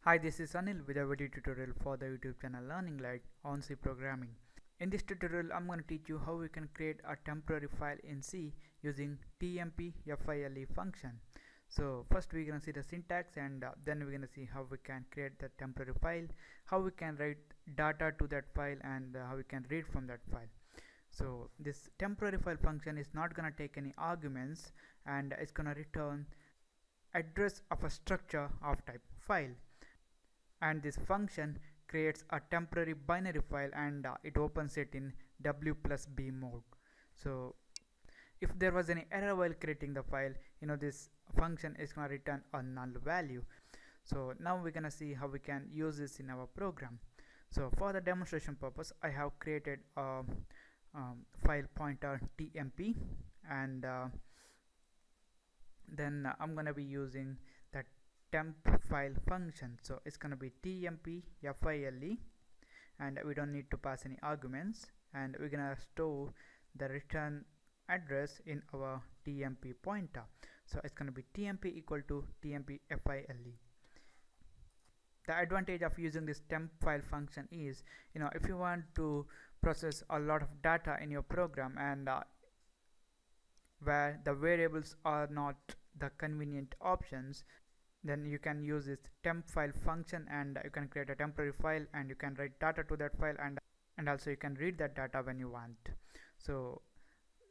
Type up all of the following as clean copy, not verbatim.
Hi, this is Anil with a video tutorial for the YouTube channel Learning Light on C programming. In this tutorial, I'm going to teach you how we can create a temporary file in C using tmpfile function. So first we're going to see the syntax, and then we're going to see how we can create the temporary file, how we can write data to that file, and how we can read from that file. So this temporary file function is not going to take any arguments, and it's going to return address of a structure of type file, and this function creates a temporary binary file, and it opens it in W+B mode. So if there was any error while creating the file, this function is going to return a null value. So now we're going to see how we can use this in our program. So for the demonstration purpose, I have created a file pointer tmp, and then I'm going to be using that temp file function. So it's going to be tmpfile, and we don't need to pass any arguments, and we're going to store the return address in our tmp pointer. So it's going to be tmp equal to tmpfile. The advantage of using this temp file function is, if you want to process a lot of data in your program, and where the variables are not the convenient options, then you can use this temp file function, and you can create a temporary file, and you can write data to that file, and also you can read that data when you want. So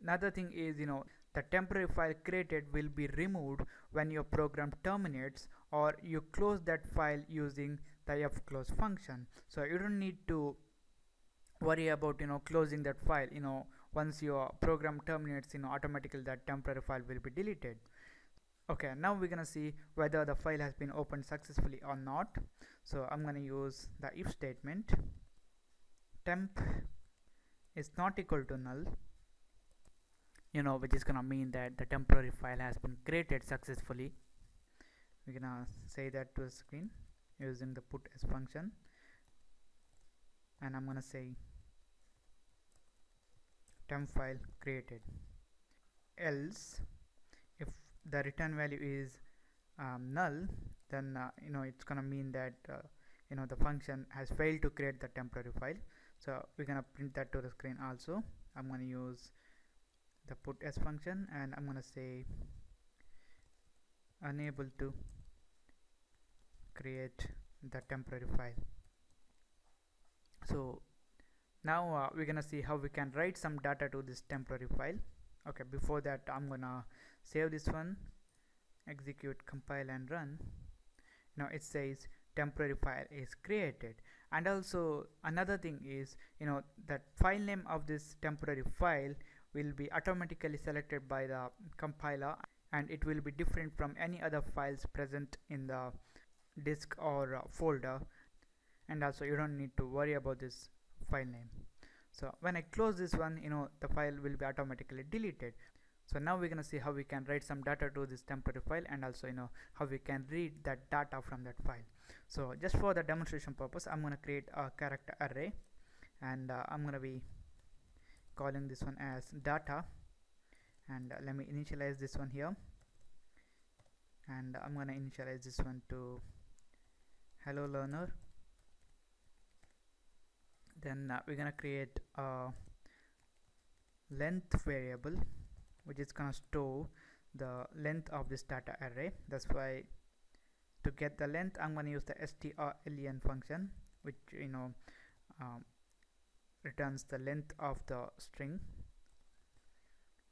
another thing is, the temporary file created will be removed when your program terminates, or you close that file using the fclose function. So you don't need to worry about closing that file. Once your program terminates, automatically that temporary file will be deleted. Okay, now we're gonna see whether the file has been opened successfully or not. So I'm gonna use the if statement. Temp is not equal to null, which is gonna mean that the temporary file has been created successfully. We're gonna say that to the screen using the put as function, and I'm gonna say temp file created. Else, if the return value is null, then it's gonna mean that the function has failed to create the temporary file. So we're gonna print that to the screen also. I'm gonna use the put as function, and I'm gonna say unable to create the temporary file. So now we're gonna see how we can write some data to this temporary file. Okay, before that, I'm gonna save this one, execute, compile, and run. Now it says temporary file is created. And also another thing is, that file name of this temporary file will be automatically selected by the compiler, and it will be different from any other files present in the disk or folder. And also you don't need to worry about this file name. So when I close this one, the file will be automatically deleted. So now we're gonna see how we can write some data to this temporary file, and also how we can read that data from that file. So just for the demonstration purpose, I'm gonna create a character array, and I'm gonna be calling this one as data, and let me initialize this one here, and I'm gonna initialize this one to hello learner. Then we're gonna create a length variable, which is gonna store the length of this data array. That's why to get the length, I'm gonna use the strlen function, which returns the length of the string.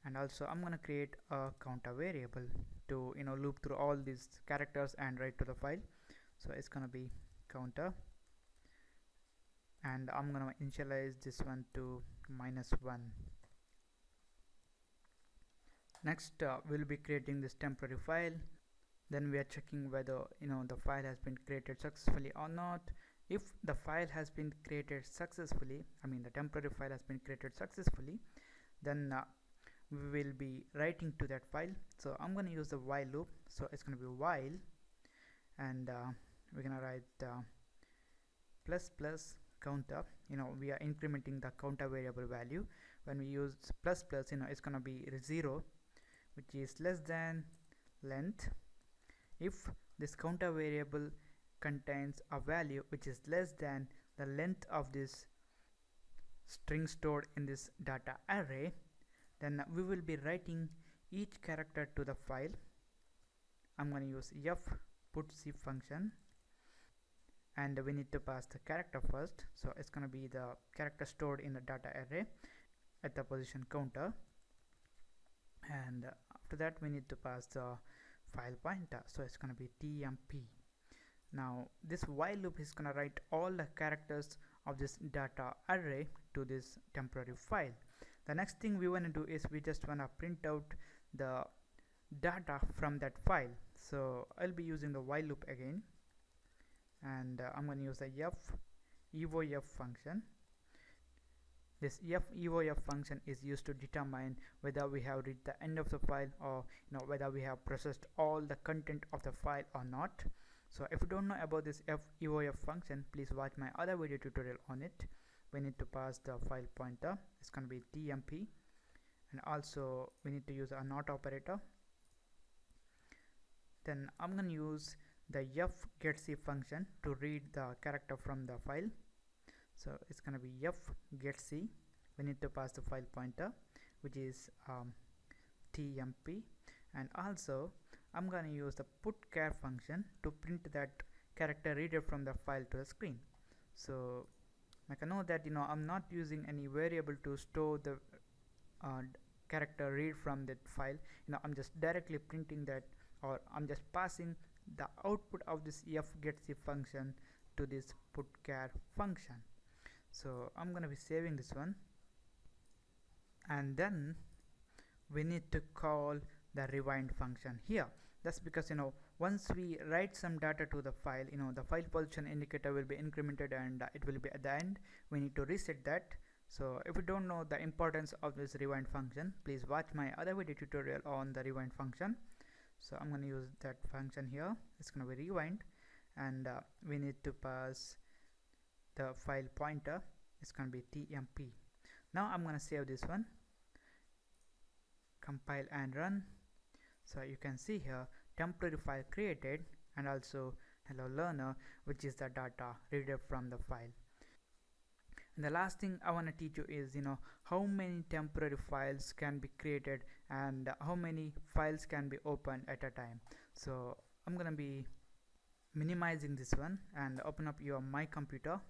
And also I'm gonna create a counter variable to loop through all these characters and write to the file. So it's gonna be counter, and I'm gonna initialize this one to -1. Next we'll be creating this temporary file. Then we are checking whether the file has been created successfully or not. If the file has been created successfully, the temporary file has been created successfully, then we will be writing to that file. So I'm going to use the while loop. So it's going to be while, and we're going to write plus plus counter. We are incrementing the counter variable value. When we use plus plus, it's going to be 0, which is less than length. If this counter variable contains a value which is less than the length of this string stored in this data array, then we will be writing each character to the file. I'm going to use f putc function, and we need to pass the character first, so it's going to be the character stored in the data array at the position counter, and after that we need to pass the file pointer, so it's going to be tmp. Now this while loop is going to write all the characters of this data array to this temporary file. The next thing we want to do is we just want to print out the data from that file, so I'll be using the while loop again, and I'm going to use the evof function. This evof function is used to determine whether we have reached the end of the file, or whether we have processed all the content of the file or not. So if you don't know about this evof function, please watch my other video tutorial on it. We need to pass the file pointer, it's going to be tmp, and also we need to use a not operator. Then I'm going to use the getC function to read the character from the file, so it's going to be getC. We need to pass the file pointer, which is tmp, and also I'm going to use the putchar function to print that character reader from the file to the screen. So like I know that I'm not using any variable to store the character read from that file. I'm just directly printing that, or I'm just passing the output of this getC function to this putchar function. So I'm going to be saving this one, and then we need to call the rewind function here. That's because once we write some data to the file, the file position indicator will be incremented, and it will be at the end. We need to reset that. So if you don't know the importance of this rewind function, please watch my other video tutorial on the rewind function. So I'm going to use that function here. It's going to be rewind, and we need to pass the file pointer. It's going to be tmp. Now I'm going to save this one, compile and run. So you can see here temporary file created, and also hello learner, which is the data reader from the file. And the last thing I want to teach you is how many temporary files can be created, and how many files can be opened at a time. So I'm gonna be minimizing this one and open up your my computer,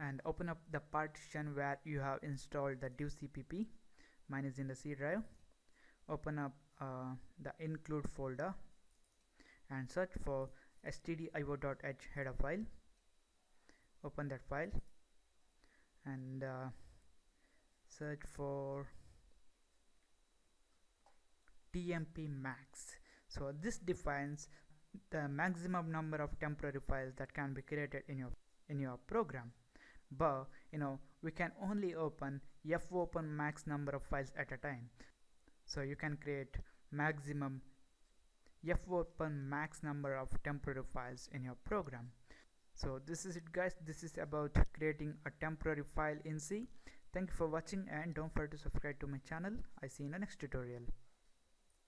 and open up the partition where you have installed the divcpp. Mine is in the C drive. Open up the include folder and search for stdio.h header file. Open that file and search for tmp max. So this defines the maximum number of temporary files that can be created in your program, but we can only open fopen max number of files at a time. So you can create maximum fopen max number of temporary files in your program. So this is it, guys. This is about creating a temporary file in C. Thank you for watching, and don't forget to subscribe to my channel. I see you in the next tutorial.